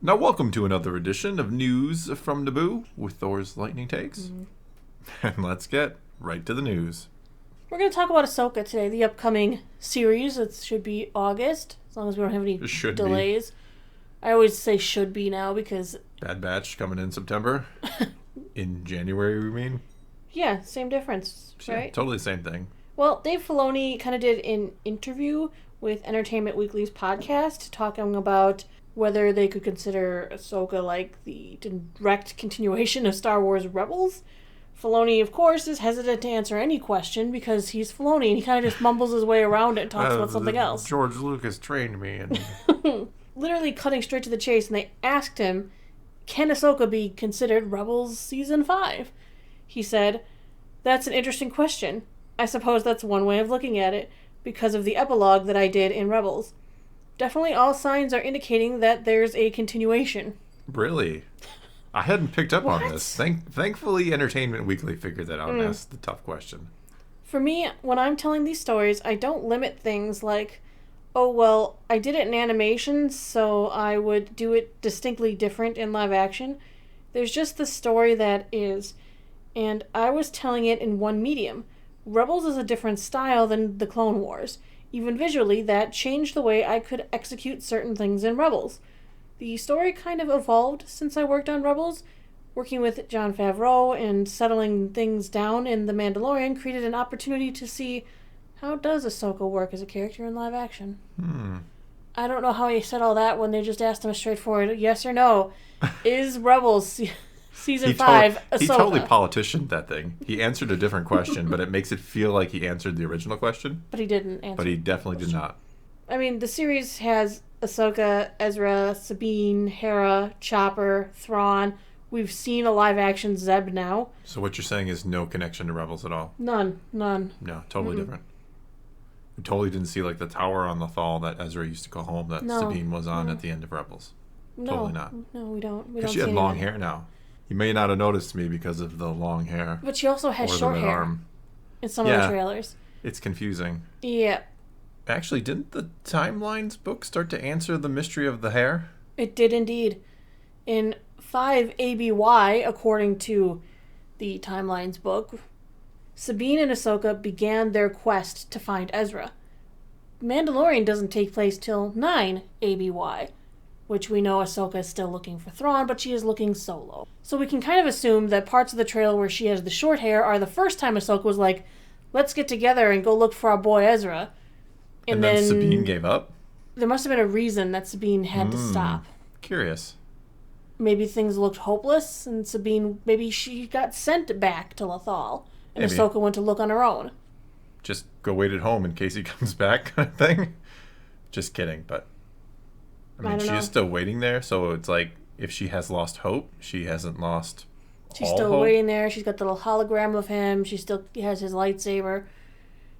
Now, welcome to another edition of News from Naboo with Thor's Lightning Takes. And let's get right to the news. We're going to talk about Ahsoka today, the upcoming series. It should be August, as long as we don't have any delays. I always say should be now because... Bad Batch coming in September. In January, we mean? Yeah, same difference, right? Yeah, totally the same thing. Well, Dave Filoni kind of did an interview with Entertainment Weekly's podcast talking about whether they could consider Ahsoka like the direct continuation of Star Wars Rebels. Filoni, of course, is hesitant to answer any question because he's Filoni and he kind of just mumbles his way around it and talks about something else. George Lucas trained me. And literally cutting straight to the chase, and they asked him, can Ahsoka be considered Rebels Season 5? He said, that's an interesting question. I suppose that's one way of looking at it, because of the epilogue that I did in Rebels. Definitely all signs are indicating that there's a continuation. Really? I hadn't picked up on this. Thankfully, Entertainment Weekly figured that out and asked the tough question. For me, when I'm telling these stories, I don't limit things like, oh, well, I did it in animation, so I would do it distinctly different in live action. There's just the story that is, and I was telling it in one medium. Rebels is a different style than the Clone Wars. Even visually, that changed the way I could execute certain things in Rebels. The story kind of evolved since I worked on Rebels. Working with Jon Favreau and settling things down in The Mandalorian created an opportunity to see how does Ahsoka work as a character in live action. I don't know how he said all that when they just asked him a straightforward yes or no. Is Rebels Season 5 Ahsoka? He totally politicianed that thing. He answered a different question, but it makes it feel like he answered the original question. But he didn't answer. But he definitely did not. I mean, the series has Ahsoka, Ezra, Sabine, Hera, Chopper, Thrawn. We've seen a live-action Zeb now. So what you're saying is no connection to Rebels at all? None. No, totally different. We totally didn't see like the tower on the Thal that Ezra used to go home that Sabine was on at the end of Rebels. Totally not. No, we don't. Because she had long hair now. You may not have noticed me because of the long hair. But she also has short hair in some of the trailers. It's confusing. Yeah. Actually, didn't the Timelines book start to answer the mystery of the hair? It did indeed. In 5 ABY, according to the Timelines book, Sabine and Ahsoka began their quest to find Ezra. Mandalorian doesn't take place till 9 ABY, which we know Ahsoka is still looking for Thrawn, but she is looking solo. So we can kind of assume that parts of the trailer where she has the short hair are the first time Ahsoka was like, let's get together and go look for our boy Ezra. And then Sabine gave up? There must have been a reason that Sabine had to stop. Curious. Maybe things looked hopeless, and Sabine, maybe she got sent back to Lothal, and Ahsoka went to look on her own. Just go wait at home in case he comes back kind of thing? Just kidding, but... I mean, she is still waiting there, so it's like, if she has lost hope, she hasn't lost She's still waiting there. She's got the little hologram of him. She still has his lightsaber.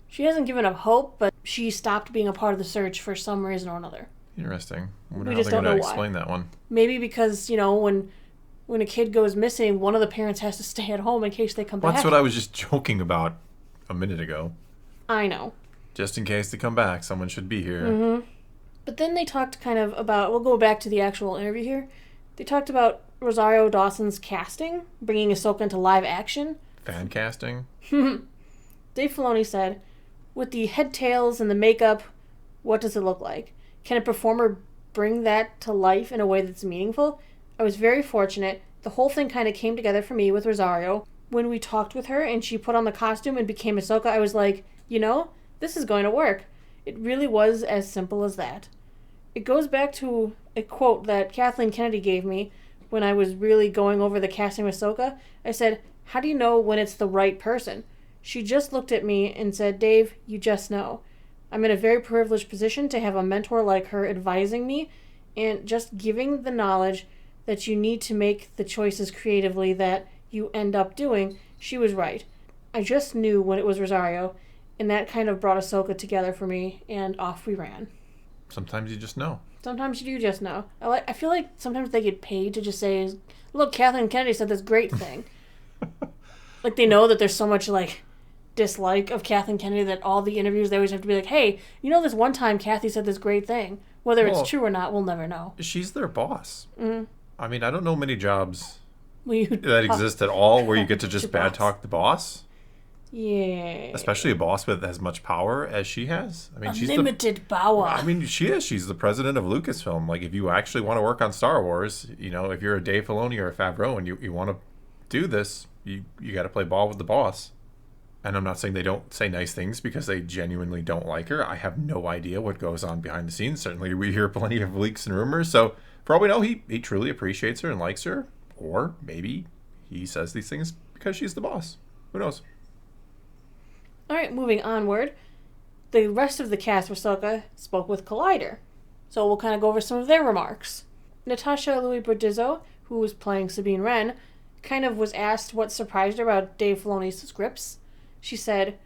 She hasn't given up hope, but she stopped being a part of the search for some reason or another. Interesting. I wonder how they're going to explain that one. Maybe because, you know, when a kid goes missing, one of the parents has to stay at home in case they come back. That's what I was just joking about a minute ago. I know. Just in case they come back, someone should be here. Mm-hmm. But then they talked kind of about, we'll go back to the actual interview here. They talked about Rosario Dawson's casting, bringing Ahsoka into live action. Fan casting? Dave Filoni said, with the head tails and the makeup, what does it look like? Can a performer bring that to life in a way that's meaningful? I was very fortunate. The whole thing kind of came together for me with Rosario. When we talked with her and she put on the costume and became Ahsoka, I was like, you know, this is going to work. It really was as simple as that. It goes back to a quote that Kathleen Kennedy gave me when I was really going over the casting of Ahsoka. I said, how do you know when it's the right person? She just looked at me and said, Dave, you just know. I'm in a very privileged position to have a mentor like her advising me and just giving the knowledge that you need to make the choices creatively that you end up doing. She was right. I just knew when it was Rosario, and that kind of brought Ahsoka together for me, and off we ran. Sometimes you just know. Sometimes you do just know. I feel like sometimes they get paid to just say, look, Kathleen Kennedy said this great thing. Like they know that there's so much like dislike of Kathleen Kennedy that all the interviews they always have to be like, hey, you know this one time Kathy said this great thing. Whether it's true or not, we'll never know. She's their boss. Mm-hmm. I mean, I don't know many jobs that exist at all where you get to just bad talk the boss. Yeah. Especially a boss with as much power as she has. I mean, Unlimited power. I mean, she is. She's the president of Lucasfilm. Like, if you actually want to work on Star Wars, you know, if you're a Dave Filoni or a Favreau and you want to do this, you got to play ball with the boss. And I'm not saying they don't say nice things because they genuinely don't like her. I have no idea what goes on behind the scenes. Certainly, we hear plenty of leaks and rumors. So, for all we know, he truly appreciates her and likes her. Or maybe he says these things because she's the boss. Who knows? All right, moving onward. The rest of the cast of Ahsoka spoke with Collider. So we'll kind of go over some of their remarks. Natasha Louis-Bordizzo, who was playing Sabine Wren, kind of was asked what surprised her about Dave Filoni's scripts. She said,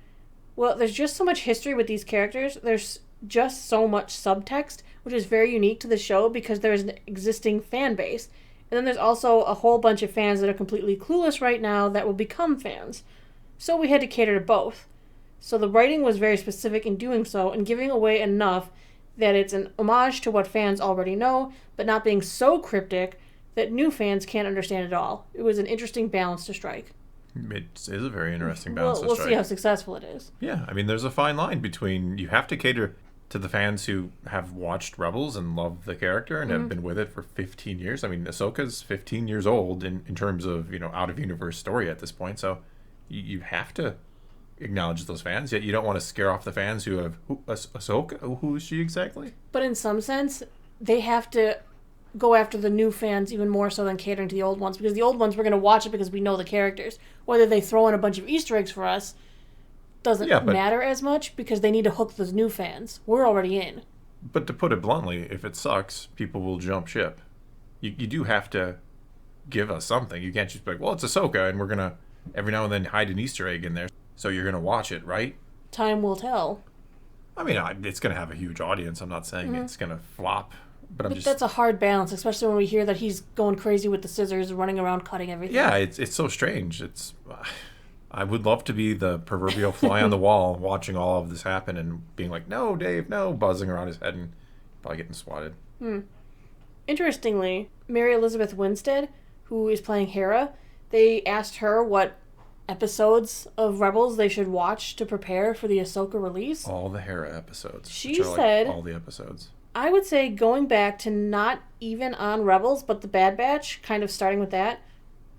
well, there's just so much history with these characters. There's just so much subtext, which is very unique to the show because there's an existing fan base. And then there's also a whole bunch of fans that are completely clueless right now that will become fans. So we had to cater to both. So the writing was very specific in doing so and giving away enough that it's an homage to what fans already know, but not being so cryptic that new fans can't understand it all. It was an interesting balance to strike. It is a very interesting balance to We'll strike. see how successful it is. Yeah, I mean, there's a fine line between you have to cater to the fans who have watched Rebels and love the character and have been with it for 15 years. I mean, Ahsoka's 15 years old in terms of, you know, out-of-universe story at this point, so you have to acknowledge those fans, yet you don't want to scare off the fans who have Ahsoka. Who is she exactly? But in some sense, they have to go after the new fans even more so than catering to the old ones, because the old ones, we're going to watch it because we know the characters. Whether they throw in a bunch of Easter eggs for us doesn't matter as much because they need to hook those new fans. We're already in. But to put it bluntly, if it sucks, people will jump ship. You do have to give us something. You can't just be like, well, it's Ahsoka, and we're going to every now and then hide an Easter egg in there. So you're going to watch it, right? Time will tell. I mean, it's going to have a huge audience. I'm not saying it's going to flop. But that's a hard balance, especially when we hear that he's going crazy with the scissors, running around cutting everything. Yeah, it's so strange. I would love to be the proverbial fly on the wall watching all of this happen and being like, no, Dave, no, buzzing around his head and probably getting swatted. Interestingly, Mary Elizabeth Winstead, who is playing Hera, they asked her what episodes of Rebels they should watch to prepare for the Ahsoka release. All the Hera episodes. She said, all the episodes. I would say going back to not even on Rebels, but the Bad Batch, kind of starting with that.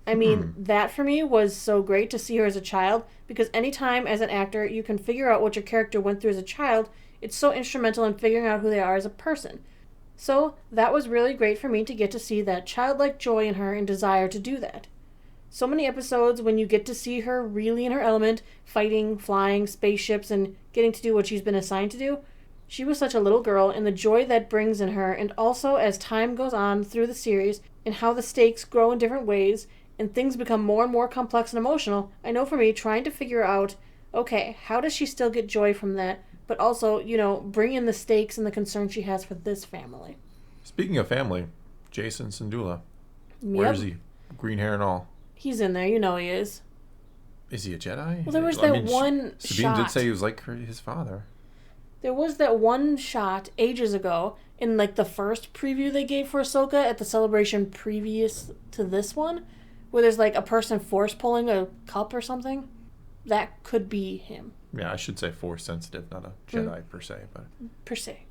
I mean, that for me was so great to see her as a child, because anytime as an actor you can figure out what your character went through as a child, it's so instrumental in figuring out who they are as a person. So that was really great for me to get to see that childlike joy in her and desire to do that. So many episodes when you get to see her really in her element, fighting, flying, spaceships, and getting to do what she's been assigned to do. She was such a little girl, and the joy that brings in her, and also as time goes on through the series, and how the stakes grow in different ways, and things become more and more complex and emotional, I know for me, trying to figure out, okay, how does she still get joy from that, but also, you know, bring in the stakes and the concern she has for this family. Speaking of family, Jason Sendula. Where is he? Green hair and all. He's in there, you know he is. Is he a Jedi? Well, there was one Sabine shot. did say he was like his father. There was that one shot ages ago in like the first preview they gave for Ahsoka at the celebration previous to this one, where there's like a person force pulling a cup or something. That could be him. Yeah, I should say force sensitive, not a Jedi per se, but per se.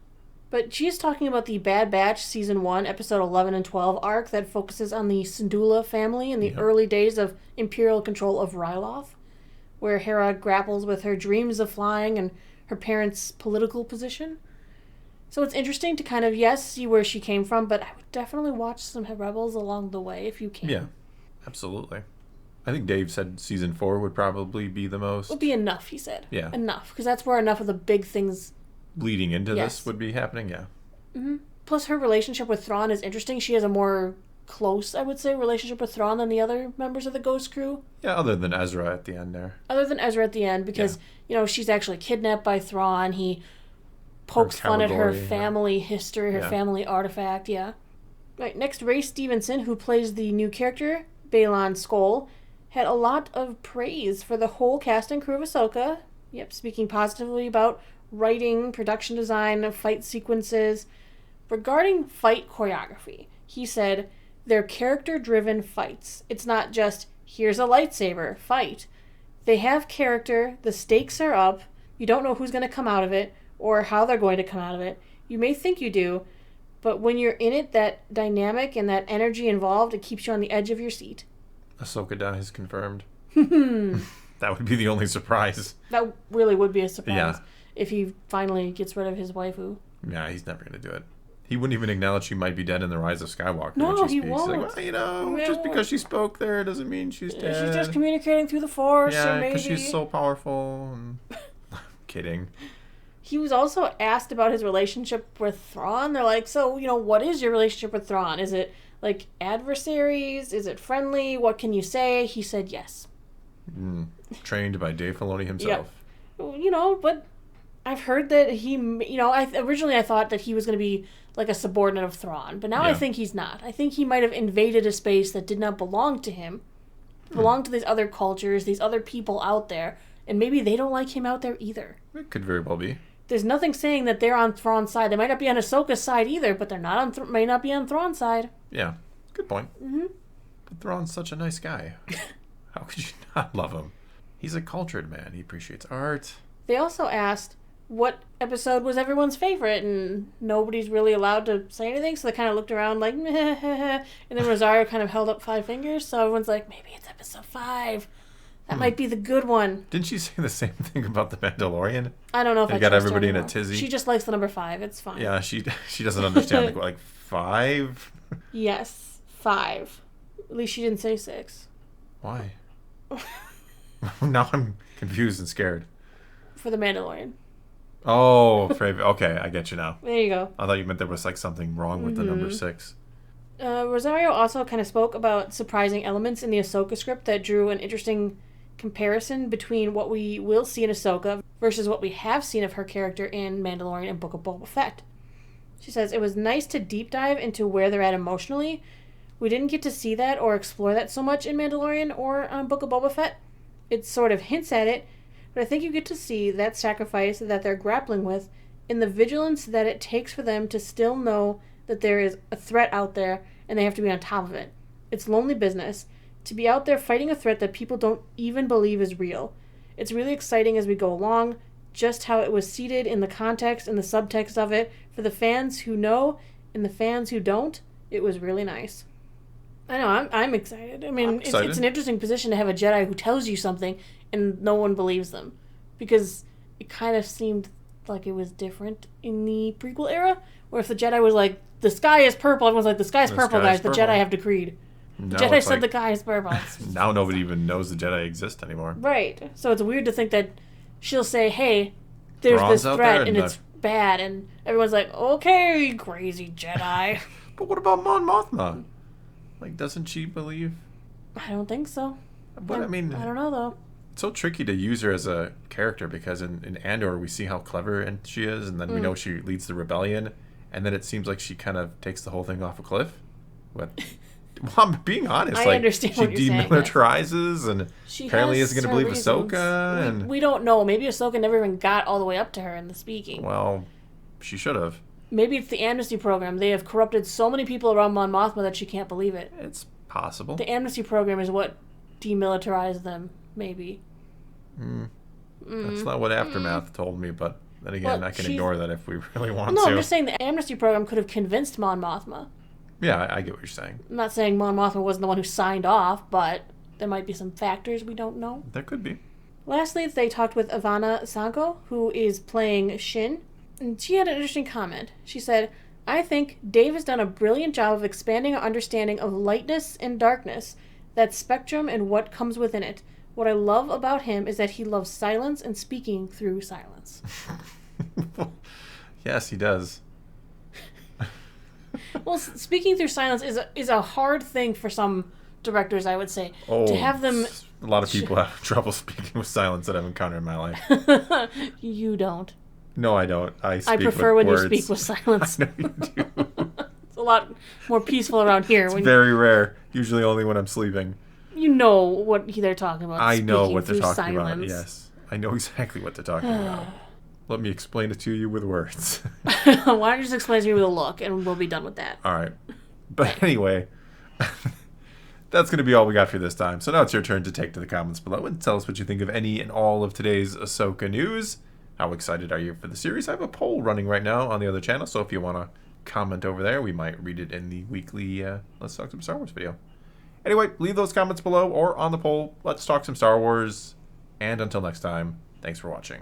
But she's talking about the Bad Batch Season 1, Episode 11 and 12 arc that focuses on the Sendula family in the early days of Imperial control of Ryloth, where Hera grapples with her dreams of flying and her parents' political position. So it's interesting to kind of, see where she came from, but I would definitely watch some Rebels along the way if you can. Yeah, absolutely. I think Dave said Season 4 would probably be the most. Would be enough, he said. Yeah. Enough, because that's where enough of the big things leading into this would be happening, yeah. Mm-hmm. Plus, her relationship with Thrawn is interesting. She has a more close, I would say, relationship with Thrawn than the other members of the Ghost crew. Yeah, other than Ezra at the end there. Other than Ezra at the end, because, you know, she's actually kidnapped by Thrawn. He pokes fun at her family history, her family artifact, Right, next, Ray Stevenson, who plays the new character, Baylan Skoll, had a lot of praise for the whole cast and crew of Ahsoka. Yep, speaking positively about writing, production design, fight sequences, Regarding fight choreography, he said, they're character-driven fights. It's not just, here's a lightsaber, fight. They have character, the stakes are up, you don't know who's going to come out of it, or how they're going to come out of it. You may think you do, but when you're in it, that dynamic and that energy involved, it keeps you on the edge of your seat. Ahsoka dies confirmed. That would be the only surprise. That really would be a surprise if he finally gets rid of his waifu. Yeah, he's never going to do it. He wouldn't even acknowledge she might be dead in The Rise of Skywalker. No, when she he speaks. won't. He's like, well, just because she spoke there doesn't mean she's dead. She's just communicating through the Force, yeah, or maybe... because she's so powerful. And... Kidding. He was also asked about his relationship with Thrawn. They're like, so, what is your relationship with Thrawn? Is it, like, adversaries? Is it friendly? What can you say? He said yes. Trained by Dave Filoni himself. Yep. But I've heard that he, originally I thought that he was going to be like a subordinate of Thrawn, but now I think he's not. I think he might have invaded a space that did not belong to him, belonged to these other cultures, these other people out there, and maybe they don't like him out there either. It could very well be. There's nothing saying that they're on Thrawn's side. They might not be on Ahsoka's side either, but they're not on may not be on Thrawn's side. Yeah, good point. But Thrawn's such a nice guy. How could you not love him? He's a cultured man. He appreciates art. They also asked what episode was everyone's favorite, and nobody's really allowed to say anything, so they kind of looked around like, meh, and then Rosario kind of held up 5 fingers, so everyone's like, maybe it's episode 5. That might be the good one. Didn't she say the same thing about The Mandalorian? I don't know if I got trust everybody her in a anymore. tizzy. She just likes the number 5. It's fine. Yeah, she doesn't understand like 5. Yes, 5. At least she didn't say 6. Why? Now I'm confused and scared. For the Mandalorian. Oh, okay, I get you now. There you go. I thought you meant there was like something wrong with the number 6. Rosario also kind of spoke about surprising elements in the Ahsoka script that drew an interesting comparison between what we will see in Ahsoka versus what we have seen of her character in Mandalorian and Book of Boba Fett. She says, it was nice to deep dive into where they're at emotionally. We didn't get to see that or explore that so much in Mandalorian or Book of Boba Fett. It sort of hints at it, but I think you get to see that sacrifice that they're grappling with in the vigilance that it takes for them to still know that there is a threat out there and they have to be on top of it. It's lonely business to be out there fighting a threat that people don't even believe is real. It's really exciting as we go along, just how it was seated in the context and the subtext of it. For the fans who know and the fans who don't, it was really nice. I know, I'm excited. I mean, it's an interesting position to have a Jedi who tells you something and no one believes them. Because it kind of seemed like it was different in the prequel era, where if the Jedi was like, the sky is purple, everyone's like, the sky is purple, guys. The Jedi have decreed. The Jedi said the sky is purple. Now nobody even knows the Jedi exist anymore. Right. So it's weird to think that she'll say, hey, there's this threat and it's bad. And everyone's like, okay, crazy Jedi. But what about Mon Mothma? Like, doesn't she believe? I don't think so. But I mean, I don't know, though. It's so tricky to use her as a character because in Andor we see how clever she is, and then we know she leads the rebellion, and then it seems like she kind of takes the whole thing off a cliff. Well, I'm being honest. I understand what you're saying. She demilitarizes and she apparently isn't going to believe Ahsoka. And we don't know. Maybe Ahsoka never even got all the way up to her in the speaking. Well, she should have. Maybe it's the amnesty program. They have corrupted so many people around Mon Mothma that she can't believe it. It's possible. The amnesty program is what demilitarized them, maybe. That's not what Aftermath told me, but then again, I can ignore that if we really want to. No, I'm just saying the amnesty program could have convinced Mon Mothma. Yeah, I get what you're saying. I'm not saying Mon Mothma wasn't the one who signed off, but there might be some factors we don't know. There could be. Lastly, they talked with Ivana Sanko, who is playing Shin, and she had an interesting comment. She said, I think Dave has done a brilliant job of expanding our understanding of lightness and darkness, that spectrum and what comes within it. What I love about him is that he loves silence and speaking through silence. Yes, he does. Well, speaking through silence is a hard thing for some directors, I would say. To have them... A lot of people have trouble speaking with silence that I've encountered in my life. You don't. No, I don't. I prefer when words. You speak with silence. I know you do. It's a lot more peaceful around here. It's very rare. Usually only when I'm sleeping. You know what they're talking about. I know what they're talking silence. about, yes. I know exactly what they're talking about. Let me explain it to you with words. Why don't you just explain it to me with a look, and we'll be done with that. All right. But anyway, that's going to be all we got for this time. So now it's your turn to take to the comments below and tell us what you think of any and all of today's Ahsoka news. How excited are you for the series? I have a poll running right now on the other channel, so if you want to comment over there, we might read it in the weekly Let's Talk Some Star Wars video. Anyway, leave those comments below or on the poll. Let's talk some Star Wars. And until next time, thanks for watching.